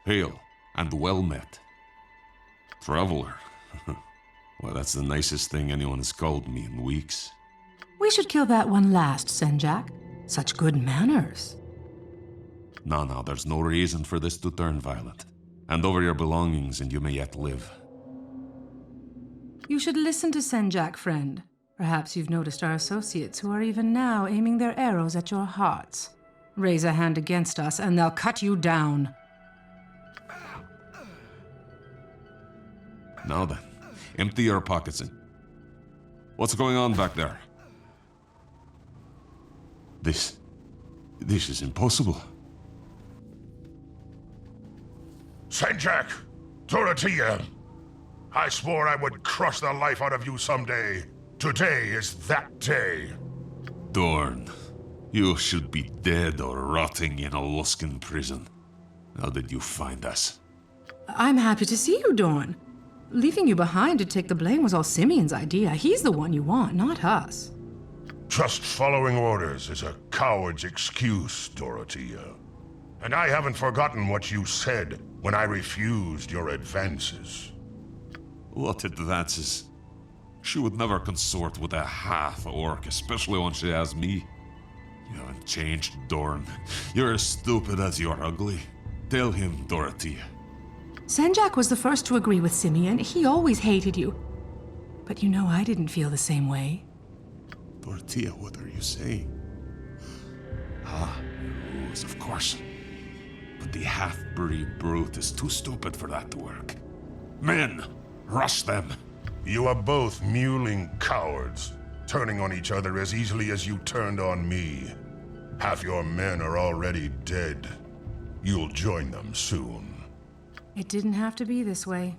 Hail, and well met. Traveler. Well, that's the nicest thing anyone has called me in weeks. We should kill that one last, Senjak. Such good manners. No, there's no reason for this to turn violent. Hand over your belongings and you may yet live. You should listen to Senjak, friend. Perhaps you've noticed our associates who are even now aiming their arrows at your hearts. Raise a hand against us and they'll cut you down. Now then, empty your pockets and... What's going on back there? This is impossible. Senjak! Tortilla! I swore I would crush the life out of you someday. Today is that day. Dorn, you should be dead or rotting in a Luskan prison. How did you find us? I'm happy to see you, Dorn. Leaving you behind to take the blame was all Simeon's idea. He's the one you want, not us. Just following orders is a coward's excuse, Tortilla. And I haven't forgotten what you said when I refused your advances. What advances? She would never consort with a half-orc, especially when she has me. You haven't changed, Dorn. You're as stupid as you're ugly. Tell him, Tortilla. Senjak was the first to agree with Simeon. He always hated you. But you know I didn't feel the same way. Tortilla, what are you saying? Rules, of course. But the half-breed brute is too stupid for that to work. Men, rush them. You are both mewling cowards, turning on each other as easily as you turned on me. Half your men are already dead. You'll join them soon. It didn't have to be this way.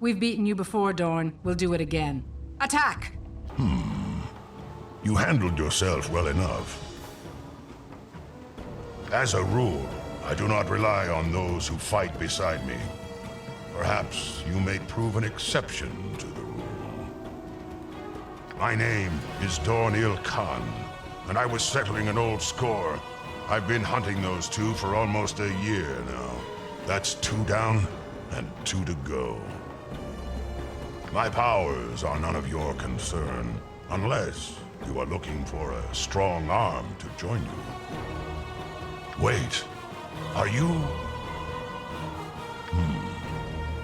We've beaten you before, Dorn. We'll do it again. Attack! You handled yourself well enough. As a rule, I do not rely on those who fight beside me. Perhaps you may prove an exception to the rule. My name is Dorn Khan, and I was settling an old score. I've been hunting those two for almost a year now. That's 2 down and 2 to go. My powers are none of your concern, unless you are looking for a strong arm to join you. Wait, are you?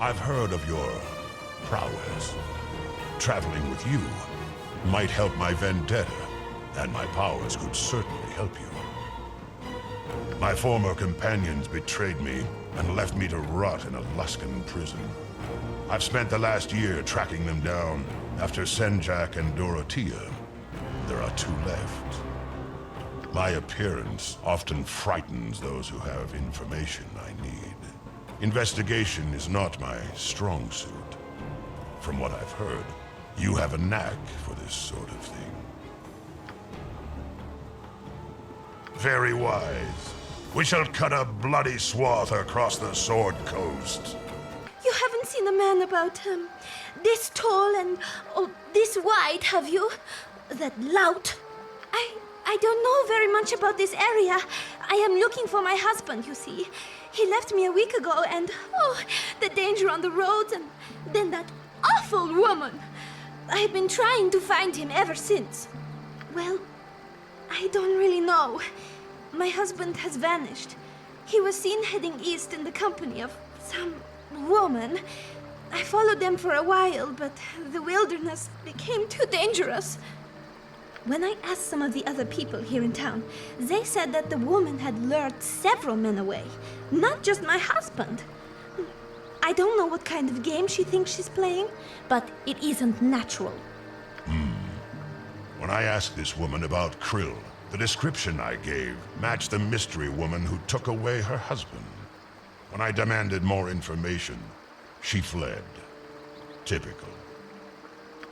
I've heard of your prowess. Traveling with you might help my vendetta, and my powers could certainly help you. My former companions betrayed me and left me to rot in a Luskan prison. I've spent the last year tracking them down. After Senjak and Tortilla, there are 2 left. My appearance often frightens those who have information I need. Investigation is not my strong suit. From what I've heard, you have a knack for this sort of thing. Very wise. We shall cut a bloody swath across the Sword Coast. You haven't seen a man about this tall and this wide, have you? That lout? I don't know very much about this area. I am looking for my husband, you see. He left me a week ago and, the danger on the roads and then that awful woman. I've been trying to find him ever since. Well, I don't really know. My husband has vanished. He was seen heading east in the company of some woman. I followed them for a while, but the wilderness became too dangerous. When I asked some of the other people here in town, they said that the woman had lured several men away, not just my husband. I don't know what kind of game she thinks she's playing, but it isn't natural. When I asked this woman about Krill, the description I gave matched the mystery woman who took away her husband. When I demanded more information, she fled. Typical.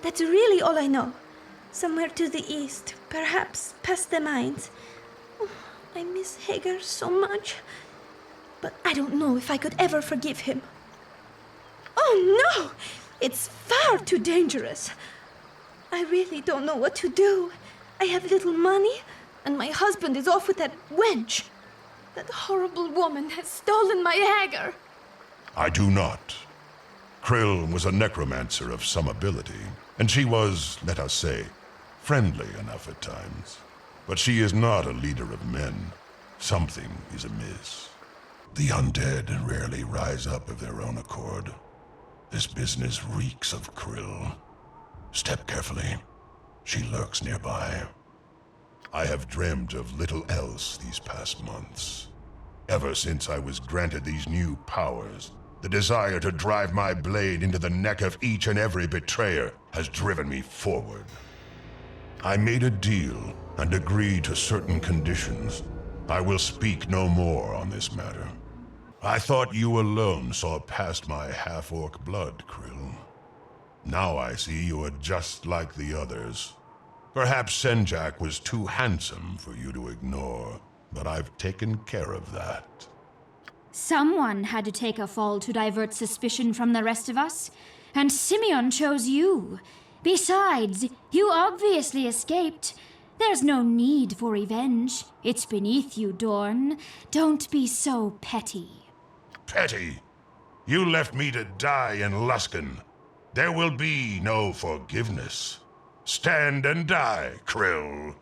That's really all I know. Somewhere to the east, perhaps past the mines. Oh, I miss Hagar so much. But I don't know if I could ever forgive him. Oh no! It's far too dangerous. I really don't know what to do. I have little money, and my husband is off with that wench. That horrible woman has stolen my Hagar. I do not. Krill was a necromancer of some ability, and she was, let us say, friendly enough at times. But she is not a leader of men. Something is amiss. The undead rarely rise up of their own accord. This business reeks of Krill. Step carefully. She lurks nearby. I have dreamt of little else these past months. Ever since I was granted these new powers, the desire to drive my blade into the neck of each and every betrayer has driven me forward. I made a deal and agreed to certain conditions. I will speak no more on this matter. I thought you alone saw past my half-orc blood, Krill. Now I see you are just like the others. Perhaps Senjak was too handsome for you to ignore, but I've taken care of that. Someone had to take a fall to divert suspicion from the rest of us, and Simeon chose you. Besides, you obviously escaped. There's no need for revenge. It's beneath you, Dorn. Don't be so petty. Petty? You left me to die in Luskan. There will be no forgiveness. Stand and die, Krill.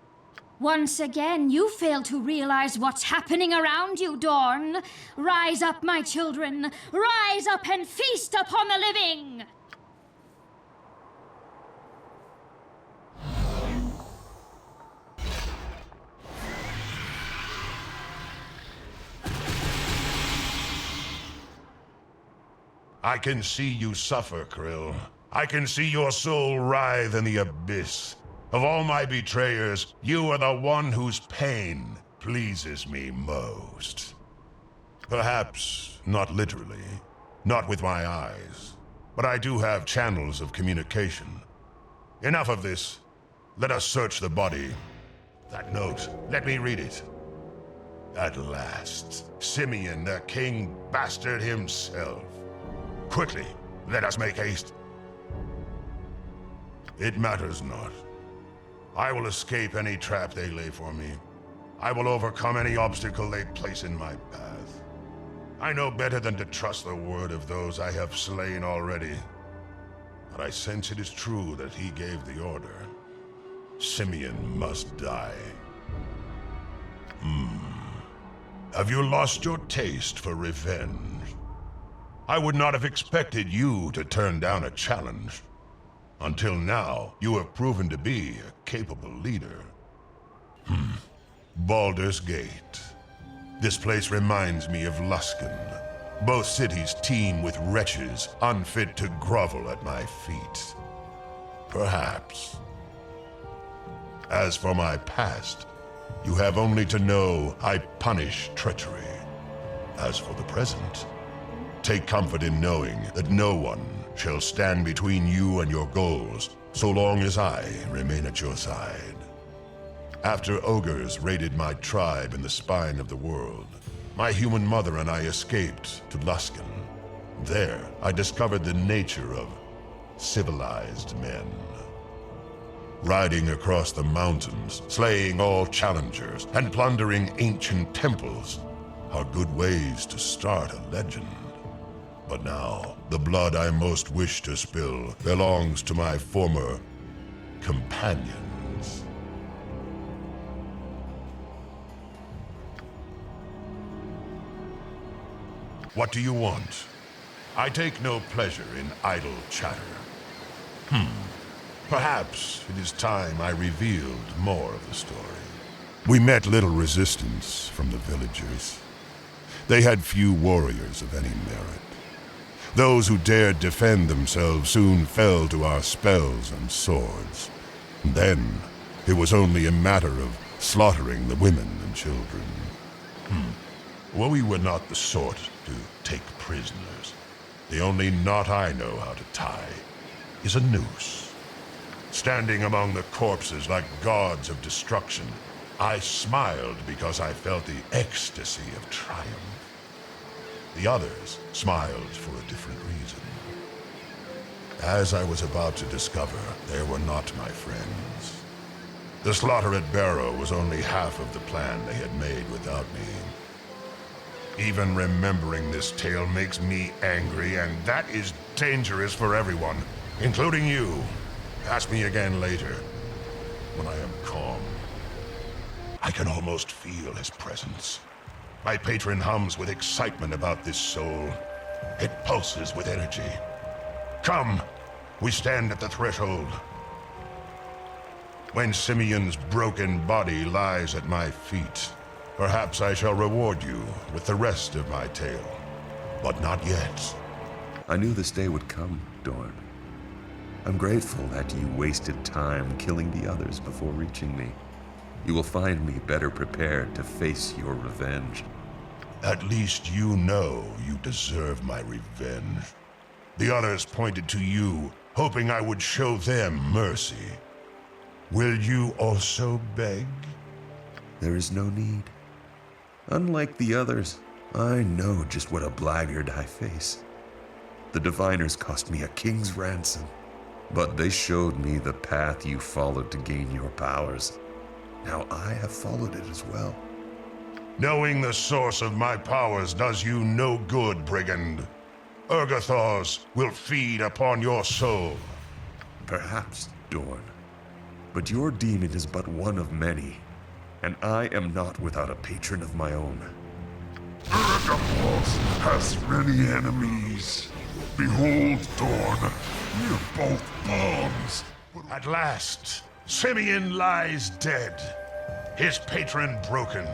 Once again, you fail to realize what's happening around you, Dorn. Rise up, my children. Rise up and feast upon the living. I can see you suffer, Krill. I can see your soul writhe in the abyss. Of all my betrayers, you are the one whose pain pleases me most. Perhaps not literally, not with my eyes, but I do have channels of communication. Enough of this. Let us search the body. That note, let me read it. At last, Simeon, the king bastard himself. Quickly, let us make haste. It matters not. I will escape any trap they lay for me. I will overcome any obstacle they place in my path. I know better than to trust the word of those I have slain already. But I sense it is true that he gave the order. Simeon must die. Have you lost your taste for revenge? I would not have expected you to turn down a challenge. Until now, you have proven to be a capable leader. Baldur's Gate. This place reminds me of Luskan. Both cities teem with wretches unfit to grovel at my feet. Perhaps. As for my past, you have only to know I punish treachery. As for the present, take comfort in knowing that no one shall stand between you and your goals so long as I remain at your side. After ogres raided my tribe in the spine of the world, my human mother and I escaped to Luskan. There, I discovered the nature of civilized men. Riding across the mountains, slaying all challengers, and plundering ancient temples are good ways to start a legend. But now, the blood I most wish to spill belongs to my former companions. What do you want? I take no pleasure in idle chatter. Perhaps it is time I revealed more of the story. We met little resistance from the villagers. They had few warriors of any merit. Those who dared defend themselves soon fell to our spells and swords. And then, it was only a matter of slaughtering the women and children. Well, we were not the sort to take prisoners. The only knot I know how to tie is a noose. Standing among the corpses like gods of destruction, I smiled because I felt the ecstasy of triumph. The others smiled for a different reason. As I was about to discover, they were not my friends. The slaughter at Barrow was only half of the plan they had made without me. Even remembering this tale makes me angry, and that is dangerous for everyone, including you. Ask me again later, when I am calm. I can almost feel his presence. My patron hums with excitement about this soul. It pulses with energy. Come, we stand at the threshold. When Simeon's broken body lies at my feet, perhaps I shall reward you with the rest of my tale. But not yet. I knew this day would come, Dorn. I'm grateful that you wasted time killing the others before reaching me. You will find me better prepared to face your revenge. At least you know you deserve my revenge. The others pointed to you, hoping I would show them mercy. Will you also beg? There is no need. Unlike the others, I know just what a blackguard I face. The diviners cost me a king's ransom, but they showed me the path you followed to gain your powers. Now I have followed it as well. Knowing the source of my powers does you no good, brigand. Urgathors will feed upon your soul. Perhaps, Dorn. But your demon is but one of many, and I am not without a patron of my own. Urgathos has many enemies. Behold, Dorn, we are both pawns. At last, Simeon lies dead, his patron broken.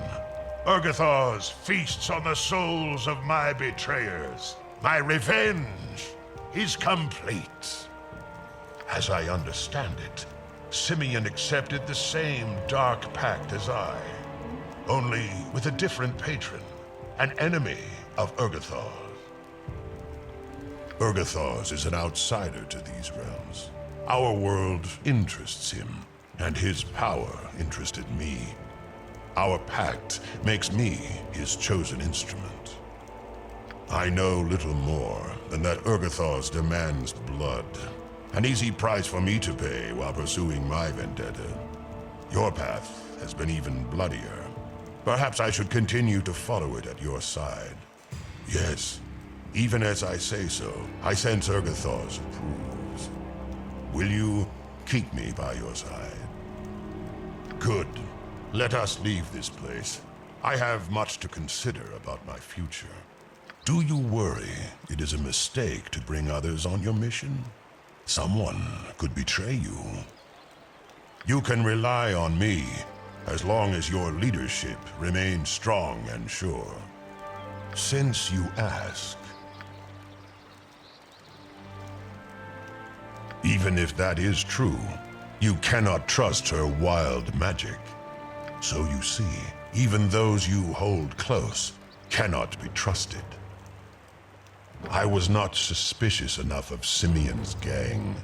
Urgathos feasts on the souls of my betrayers. My revenge is complete. As I understand it, Simeon accepted the same dark pact as I, only with a different patron, an enemy of Urgathos. Urgathos is an outsider to these realms. Our world interests him, and his power interested me. Our pact makes me his chosen instrument. I know little more than that Urgathos demands blood. An easy price for me to pay while pursuing my vendetta. Your path has been even bloodier. Perhaps I should continue to follow it at your side. Yes, even as I say so, I sense Urgathos approves. Will you keep me by your side? Good. Let us leave this place. I have much to consider about my future. Do you worry it is a mistake to bring others on your mission? Someone could betray you. You can rely on me as long as your leadership remains strong and sure. Since you ask, even if that is true, you cannot trust her wild magic. So you see, even those you hold close cannot be trusted. I was not suspicious enough of Simeon's gang.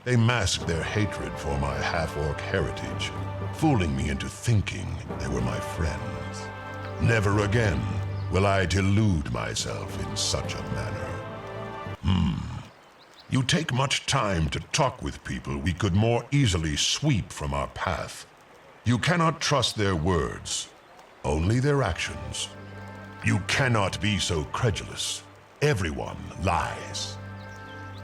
They masked their hatred for my half-orc heritage, fooling me into thinking they were my friends. Never again will I delude myself in such a manner. You take much time to talk with people we could more easily sweep from our path. You cannot trust their words, only their actions. You cannot be so credulous. Everyone lies.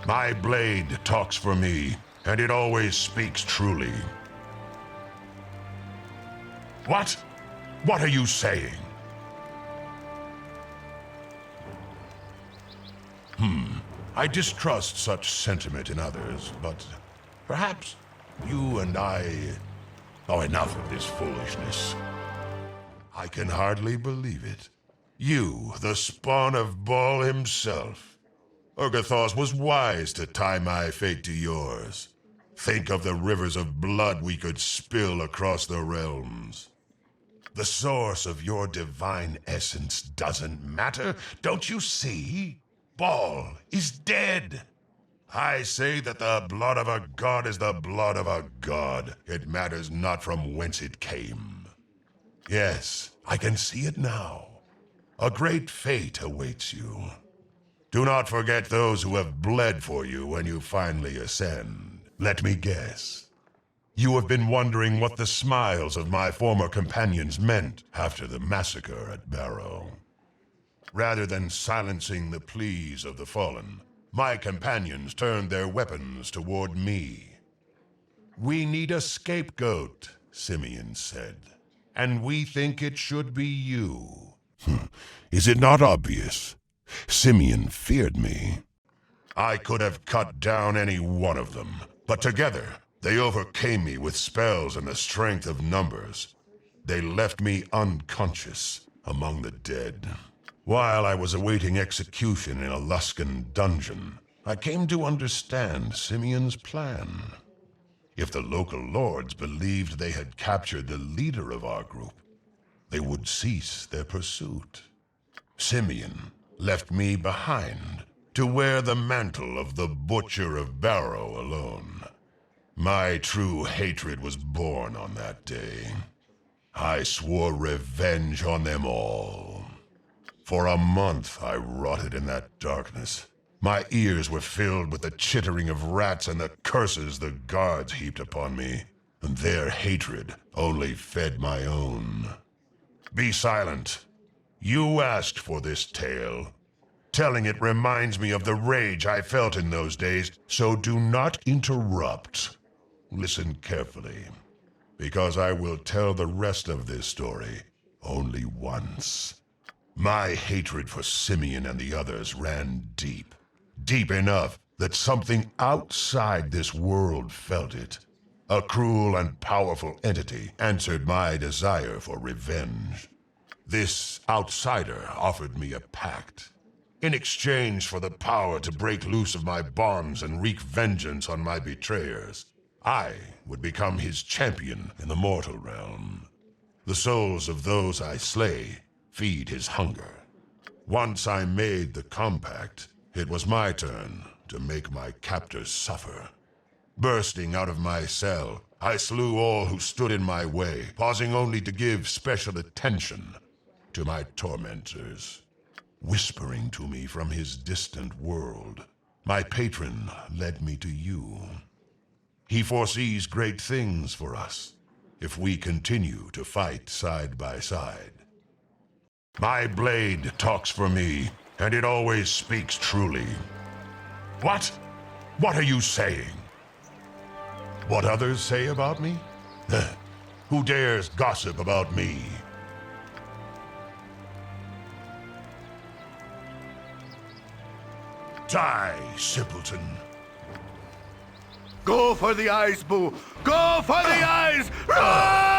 My blade talks for me, and it always speaks truly. What? What are you saying? I distrust such sentiment in others, but perhaps you and I... Oh, enough of this foolishness. I can hardly believe it. You, the spawn of Baal himself. Urgathos was wise to tie my fate to yours. Think of the rivers of blood we could spill across the realms. The source of your divine essence doesn't matter, don't you see? Baal is dead. I say that the blood of a god is the blood of a god. It matters not from whence it came. Yes, I can see it now. A great fate awaits you. Do not forget those who have bled for you when you finally ascend. Let me guess. You have been wondering what the smiles of my former companions meant after the massacre at Barrow. Rather than silencing the pleas of the fallen, my companions turned their weapons toward me. "We need a scapegoat," Simeon said, "and we think it should be you." Is it not obvious? Simeon feared me. I could have cut down any one of them, but together they overcame me with spells and the strength of numbers. They left me unconscious among the dead. While I was awaiting execution in a Luskan dungeon, I came to understand Simeon's plan. If the local lords believed they had captured the leader of our group, they would cease their pursuit. Simeon left me behind to wear the mantle of the Butcher of Barrow alone. My true hatred was born on that day. I swore revenge on them all. For a month I rotted in that darkness. My ears were filled with the chittering of rats and the curses the guards heaped upon me, and their hatred only fed my own. Be silent. You asked for this tale. Telling it reminds me of the rage I felt in those days, so do not interrupt. Listen carefully, because I will tell the rest of this story only once. My hatred for Simeon and the others ran deep. Deep enough that something outside this world felt it. A cruel and powerful entity answered my desire for revenge. This outsider offered me a pact. In exchange for the power to break loose of my bonds and wreak vengeance on my betrayers, I would become his champion in the mortal realm. The souls of those I slay feed his hunger. Once I made the compact, it was my turn to make my captors suffer. Bursting out of my cell, I slew all who stood in my way, pausing only to give special attention to my tormentors. Whispering to me from his distant world, my patron led me to you. He foresees great things for us if we continue to fight side by side. My blade talks for me, and it always speaks truly. What? What are you saying? What others say about me? Who dares gossip about me? Die, simpleton. Go for the eyes, Boo! Go for the eyes! Run!